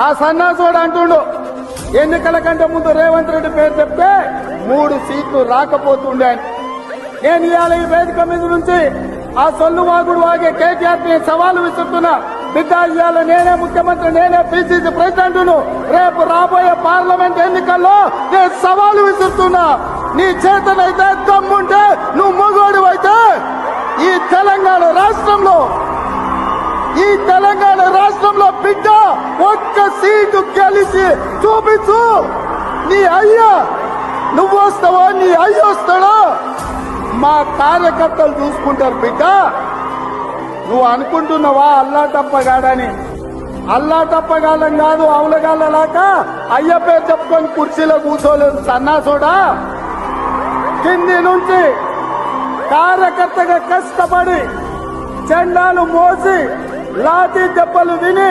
ఆ సన్నాసుడు అంటుండు ఎన్నికల కంటే ముందు రేవంత్ రెడ్డి పేరు చెప్తే 3 సీట్లు రాకపోతుండే అని. నేను ఇవాళ ఈ వేదిక మీద నుంచి ఆ సొల్లు వాగుడు వాగే కేటీఆర్ ని సవాలు విసురుతున్నా. బిడ్డ ఇవాళ నేనే ముఖ్యమంత్రి, నేనే పిసిసి ప్రెసిడెంట్ను. రేపు రాబోయే పార్లమెంట్ ఎన్నికల్లో నేను సవాలు విసురుతున్నా. నీ చేతనైతే దమ్ముంటే నువ్వు మొగోడు అయితే ఈ తెలంగాణ రాష్ట్రంలో బిడ్డ ఒక్క సీటు గెలిచి చూపించు. నీ అయ్యా నువ్వు వస్తావా, నీ అయ్య వస్తాడా, మా కార్యకర్తలు చూసుకుంటారు. బిడ్డ నువ్వు అనుకుంటున్నావా అల్లా తప్పగాడని? అల్లా తప్పగాలం కాదు, అవులగాళ్ళలాక అయ్య పేరు చెప్పుకొని కుర్చీలో కూర్చోలేదు సన్నాసోడా. కింది నుంచి కార్యకర్తగా కష్టపడి జెండాలు మోసి లాఠీ దెబ్బలు విని